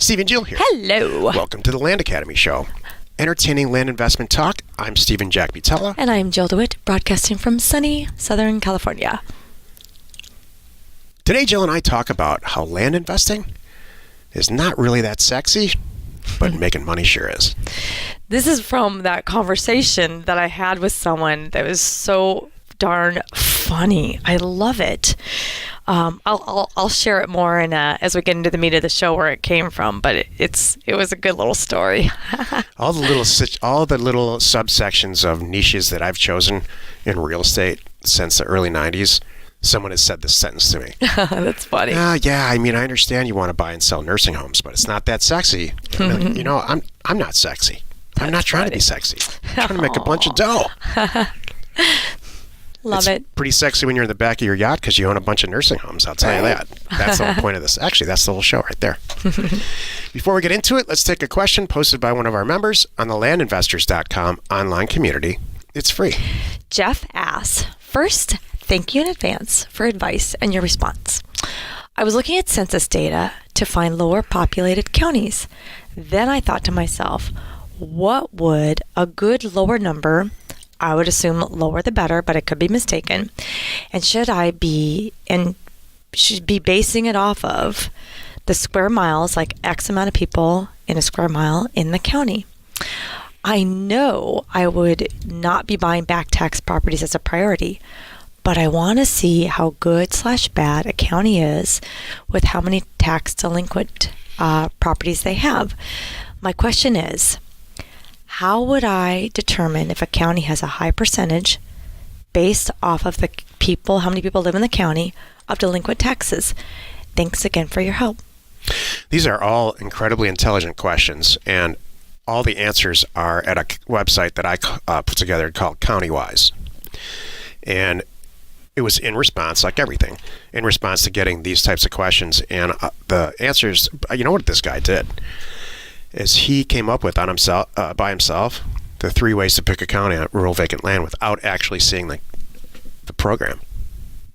Steve and Jill here. Hello. Welcome to the Land Academy Show. Entertaining land investment talk. I'm Steven Jack Butala. And I'm Jill DeWit, broadcasting from sunny Southern California. Today, Jill and I talk about how land investing is not really that sexy, but making money sure is. This is from that conversation that I had with someone that was so darn funny. I love it. I'll share it more as we get into the meat of the show where it came from, but it was a good little story. all the little subsections of niches that I've chosen in real estate since the early 90s. Someone has said this sentence to me. That's funny. Yeah, I mean, I understand you want to buy and sell nursing homes, but it's not that sexy. You know, I'm not sexy. I'm not trying to be sexy. I'm trying to make a bunch of dough. Love it. Pretty sexy when you're in the back of your yacht because you own a bunch of nursing homes. I'll tell you that. That's the whole point of this. Actually, that's the whole show right there. Before we get into it, let's take a question posted by one of our members on the landinvestors.com online community. It's free. Jeff asks, first, thank you in advance for advice and your response. I was looking at census data to find lower populated counties. Then I thought to myself, what would a good lower number, I would assume lower the better, but I could be mistaken, and should be basing it off of the square miles, like X amount of people in a square mile in the county. I know I would not be buying back tax properties as a priority, but I want to see how good/bad a county is with how many tax delinquent properties they have. My question is, how would I determine if a county has a high percentage based off of how many people live in the county, of delinquent taxes? Thanks again for your help. These are all incredibly intelligent questions, and all the answers are at a website that I put together called CountyWise. And it was in response, like everything, in response to getting these types of questions. And the answers, you know what this guy did? Is he came up with by himself the 3 ways to pick a county on rural vacant land without actually seeing the program.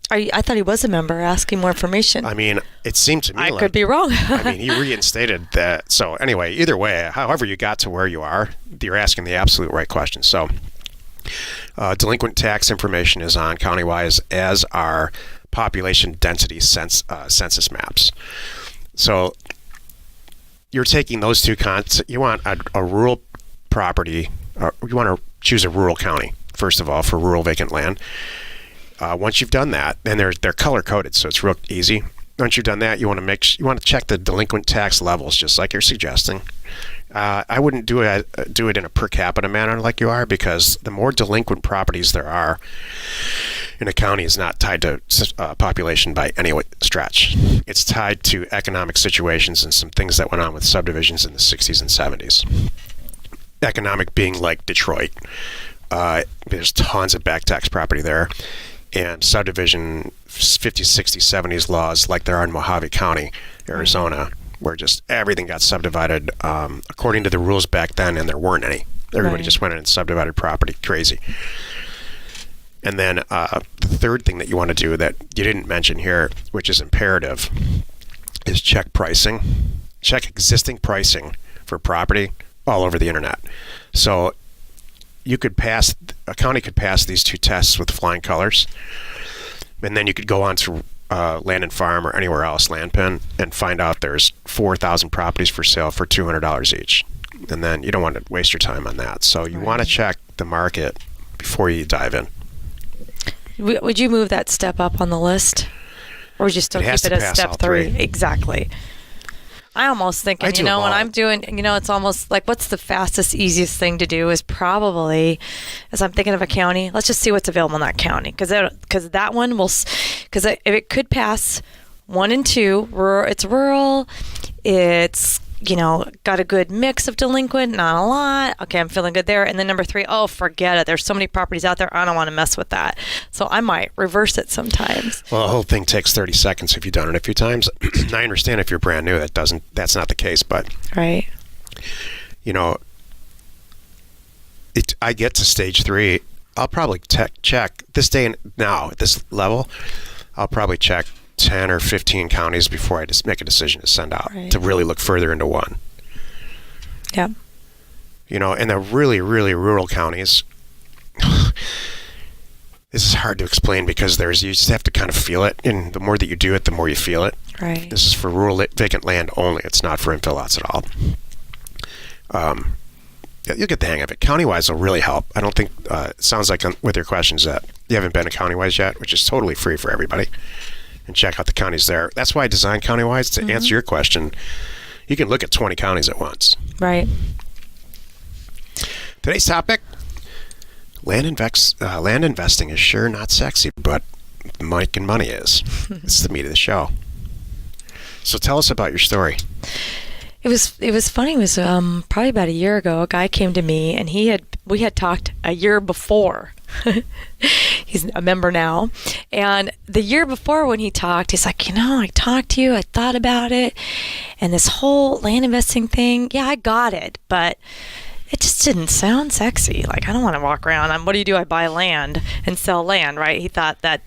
I thought he was a member asking more information. I mean, it seemed to me I could be wrong. I mean, he reinstated that. So anyway, either way, however you got to where you are, you're asking the absolute right question. So delinquent tax information is on CountyWise, as are population density census maps. So you're taking those two you want a rural property, you want to choose a rural county, first of all, for rural vacant land. Once you've done that, and they're color coded, so it's real easy. Once you've done that, you want to check the delinquent tax levels, just like you're suggesting. I wouldn't do it in a per capita manner like you are, because the more delinquent properties there are in a county is not tied to population by any stretch. It's tied to economic situations and some things that went on with subdivisions in the 60s and 70s. Economic being like Detroit. There's tons of back tax property there. And subdivision 50s, 60s, 70s laws like there are in Mojave County, Arizona, where just everything got subdivided according to the rules back then, and there weren't any. Everybody just went in and subdivided property. Crazy. And then the third thing that you want to do that you didn't mention here, which is imperative, is check pricing. Check existing pricing for property all over the internet. So a county could pass these 2 tests with flying colors, and then you could go on to Land and Farm or anywhere else, Landpin, and find out there's 4,000 properties for sale for $200 each. And then you don't want to waste your time on that. So you want to check the market before you dive in. Would you move that step up on the list? Or would you still keep it as step 3? Exactly. I almost think, when I'm doing, it's almost like, what's the fastest, easiest thing to do is probably, as I'm thinking of a county, let's just see what's available in that county. Because that one because if it could pass 1 and 2, it's rural, it's got a good mix of delinquent, not a lot. Okay, I'm feeling good there. And then number 3, oh, forget it. There's so many properties out there. I don't want to mess with that. So I might reverse it sometimes. Well, the whole thing takes 30 seconds if you've done it a few times. I understand if you're brand new, that's not the case. But, right. I get to stage 3. I'll probably check this day now at this level. I'll probably check 10 or 15 counties before I just make a decision to send out, Right. to really look further into one. Yep. You know, in the really, really rural counties, this is hard to explain because you just have to kind of feel it. And the more that you do it, the more you feel it. Right. This is for rural vacant land only. It's not for infill lots at all. You'll get the hang of it. County-wise will really help. I don't think, it sounds like with your questions that you haven't been to County-wise yet, which is totally free for everybody. And check out the counties there. That's why I designed County-wise, to answer your question. You can look at 20 counties at once. Right. Today's topic, land investing is sure not sexy, but making money is. It's the meat of the show. So tell us about your story. It was funny. It was probably about a year ago. A guy came to me, and we had talked a year before. He's a member now, and the year before when he talked, he's like, I talked to you. I thought about it, and this whole land investing thing. Yeah, I got it, but it just didn't sound sexy. Like, I don't want to walk around. What do you do? I buy land and sell land, right? He thought that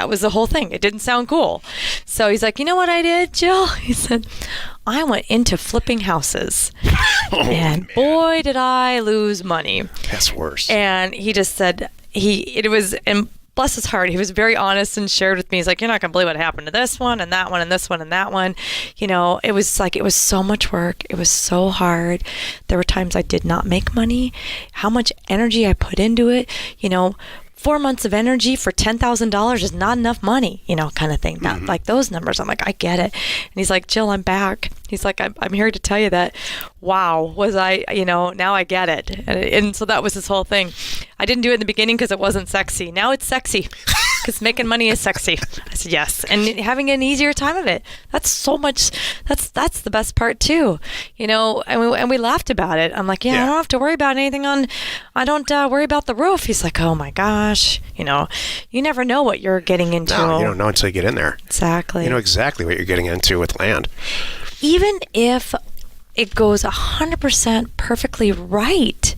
was the whole thing. It didn't sound cool. So he's like, you know what I did, Jill? He said, I went into flipping houses. And boy, did I lose money. That's worse. And he just said, and bless his heart, he was very honest and shared with me. He's like, you're not going to believe what happened to this one and that one and this one and that one. It was so much work. It was so hard. There were times I did not make money. How much energy I put into it, 4 months of energy for $10,000 is not enough money, kind of thing. Not like those numbers. I'm like, I get it. And he's like, Jill, I'm back. He's like, I'm here to tell you that, wow, was I, now I get it. And so that was his whole thing. I didn't do it in the beginning because it wasn't sexy. Now it's sexy because making money is sexy. I said, yes. And having an easier time of it. That's so much, that's the best part too. And we laughed about it. I'm like, I don't have to worry about anything I don't worry about the roof. He's like, oh my gosh, you never know what you're getting into. No, you don't know until you get in there. Exactly. You know exactly what you're getting into with land. Even if it goes 100% perfectly right,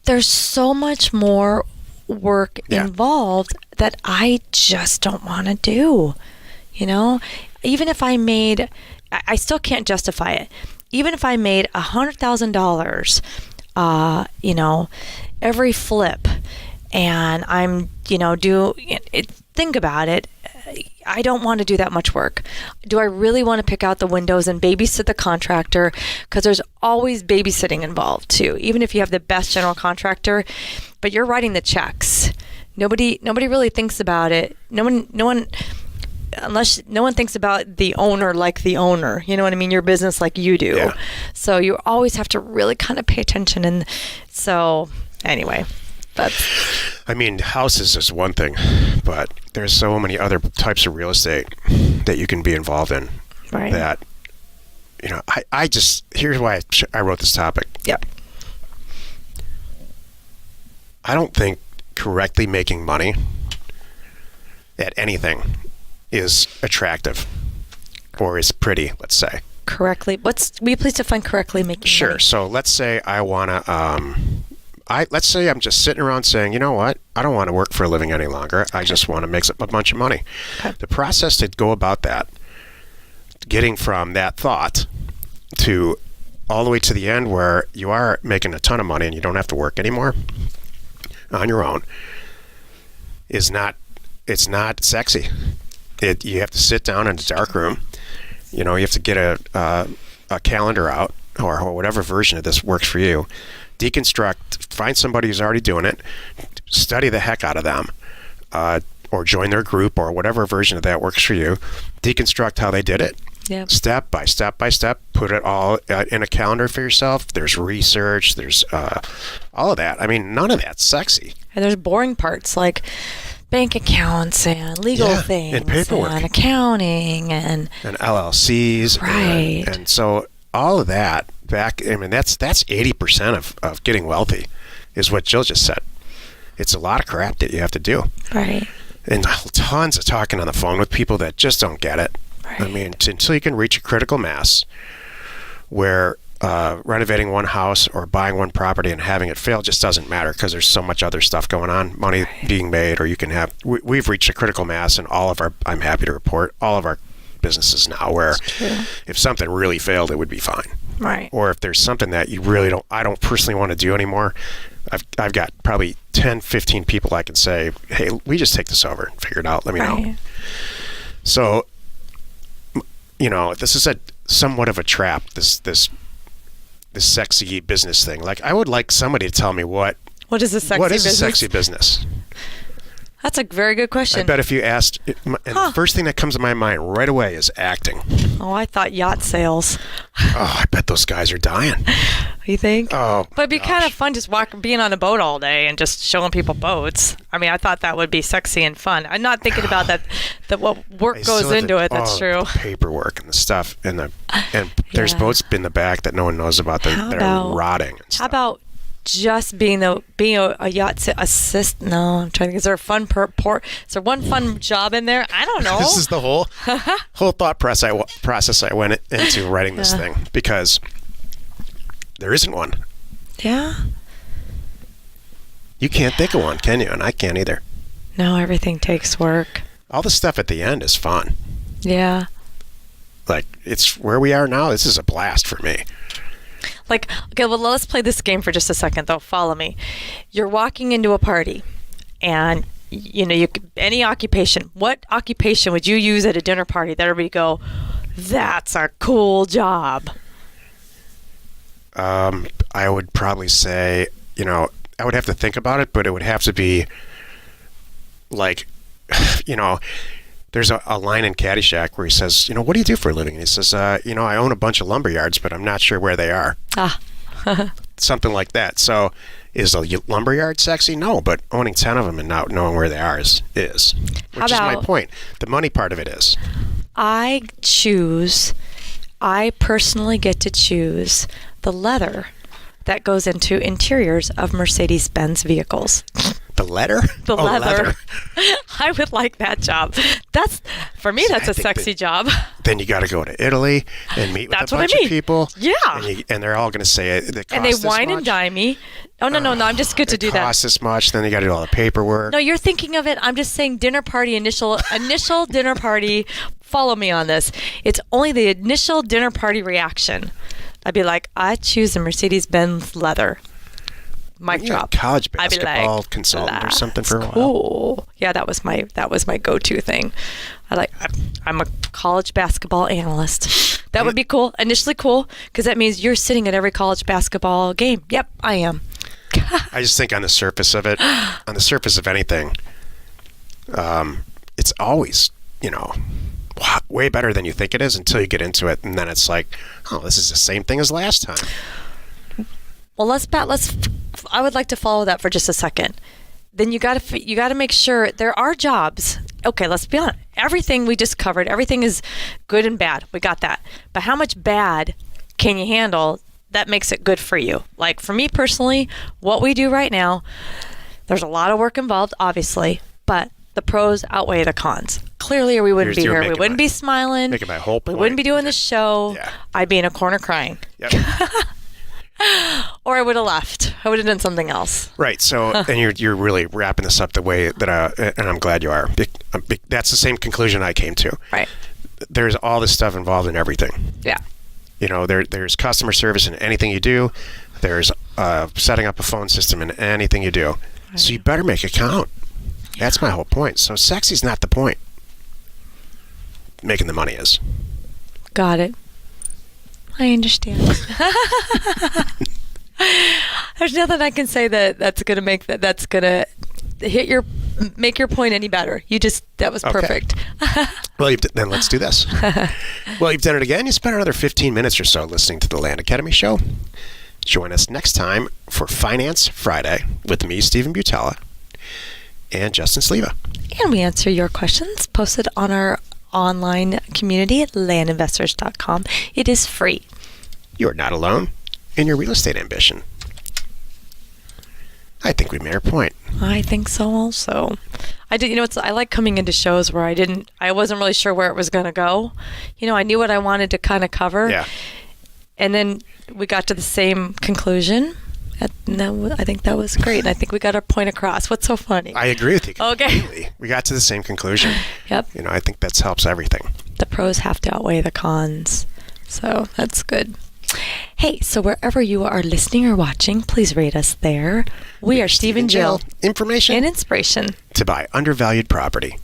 there's so much more work involved that I just don't want to do. Even if I still can't justify it. Even if I made $100,000, every flip, and I'm, think about it. I don't want to do that much work. Do I really want to pick out the windows and babysit the contractor? Because there's always babysitting involved too. Even if you have the best general contractor, but you're writing the checks. Nobody really thinks about it. No one thinks about the owner like the owner. You know what I mean? Your business like you do. Yeah. So you always have to really kind of pay attention. And so anyway. Houses is one thing, but there's so many other types of real estate that you can be involved in. Right. That, here's why I wrote this topic. Yep. I don't think correctly making money at anything is attractive or is pretty, let's say. Correctly. Will you please define correctly making money? Sure. So let's say I want to, let's say I'm just sitting around saying, you know what? I don't want to work for a living any longer. I just want to make a bunch of money. Okay. The process to go about that, getting from that thought to all the way to the end where you are making a ton of money and you don't have to work anymore on your own, it's not sexy. You have to sit down in a dark room. You have to get a calendar out or whatever version of this works for you. Deconstruct, find somebody who's already doing it, study the heck out of them, or join their group or whatever version of that works for you. Deconstruct how they did it. Yep. Step by step, put it all in a calendar for yourself. There's research, there's all of that. None of that's sexy. And there's boring parts like bank accounts and legal things and paperwork and accounting and LLCs. Right. And so all of that that's 80% of getting wealthy is what Jill just said. It's a lot of crap that you have to do. Right. And tons of talking on the phone with people that just don't get it. Right. Until you can reach a critical mass where renovating one house or buying one property and having it fail just doesn't matter because there's so much other stuff going on, money being made, or you can have. We've reached a critical mass in all of our. I'm happy to report all of our businesses now where if something really failed, it would be fine. Right. Or if there's something that you really don't, I don't personally want to do anymore. I've got probably 10, 15 people I can say, hey, we just take this over and figure it out. Let me know. So, this is somewhat of a trap. This sexy business thing. Like, I would like somebody to tell me what is a sexy business? What is a sexy business? That's a very good question. I bet if you asked, and the first thing that comes to my mind right away is acting. Oh, I thought yacht sales. Oh, I bet those guys are dying. You think? Oh, but it'd be kind of fun just being on a boat all day and just showing people boats. I mean, I thought that would be sexy and fun. I'm not thinking about that what work goes into it. That's true. The paperwork and the stuff and there's boats in the back that no one knows about that are rotting. And stuff. How about just being a yacht assist? No, I'm trying to think. Is there a fun is there one fun job in there? I don't know. This is the whole thought process I went into writing this thing, because there isn't one. Yeah. You can't think of one, can you? And I can't either. No, everything takes work. All the stuff at the end is fun. Yeah. Like, it's where we are now. This is a blast for me. Like, okay, well, let's play this game for just a second, though. Follow me. You're walking into a party, and, any occupation. What occupation would you use at a dinner party that everybody go, that's a cool job? I would probably say, I would have to think about it, but it would have to be like, there's a line in Caddyshack where he says, what do you do for a living? And he says, I own a bunch of lumber yards, but I'm not sure where they are. Something like that. So is a lumber yard sexy? No, but owning 10 of them and not knowing where they are is. Which is my point. The money part of it is. I personally get to choose the leather that goes into interiors of Mercedes-Benz vehicles. The leather? The leather. I would like that job. For me, that's a sexy job. Then you got to go to Italy and meet with a bunch of people. Yeah. And they're all going to say it costs and they wine and dine me. Oh, no, I'm just good to do that. It costs this much, then you got to do all the paperwork. No, you're thinking of it. I'm just saying dinner party, initial dinner party. Follow me on this. It's only the initial dinner party reaction. I'd be like, I choose a Mercedes-Benz leather. Mic drop. College basketball consultant or something for a while. Cool. Yeah, that was my go-to thing. I'm a college basketball analyst. That would be cool. Initially cool, because that means you're sitting at every college basketball game. Yep, I am. I just think on the surface of it, on the surface of anything, it's always, way better than you think it is until you get into it, and then it's like, oh, this is the same thing as last time. Well, I would like to follow that for just a second. Then you got to make sure there are jobs. Okay, let's be honest. Everything we just covered, everything is good and bad. We got that. But how much bad can you handle that makes it good for you? Like, for me personally, what we do right now, there's a lot of work involved, obviously, but the pros outweigh the cons. Clearly, we wouldn't be here. We wouldn't be smiling. Making my whole point. We wouldn't be doing the show. Yeah. I'd be in a corner crying. Yep. Or I would have left. I would have done something else. Right. So, and you're really wrapping this up the way that and I'm glad you are. That's the same conclusion I came to. Right. There's all this stuff involved in everything. Yeah. There's customer service in anything you do. There's setting up a phone system in anything you do. Right. So you better make it count. Yeah. That's my whole point. So sexy's not the point. Making the money is. Got it. I understand. There's nothing I can say that's gonna make that's gonna make your point any better. That was perfect. Okay. Well, then let's do this. Well, you've done it again. You spent another 15 minutes or so listening to the Land Academy show. Join us next time for Finance Friday with me, Steven Butala, and Justin Sleva. And we answer your questions posted on our online community at landinvestors.com. It is free. You're not alone in your real estate ambition. I think we made our point. I think so also. I like coming into shows where I wasn't really sure where it was going to go. I knew what I wanted to kind of cover. Yeah. And then we got to the same conclusion. I think that was great. And I think we got our point across. What's so funny? I agree with you Okay. completely. We got to the same conclusion. Yep. I think that helps everything. The pros have to outweigh the cons. So that's good. Hey, so wherever you are listening or watching, please rate us there. We are Steve and Jill. Information And inspiration to buy undervalued property.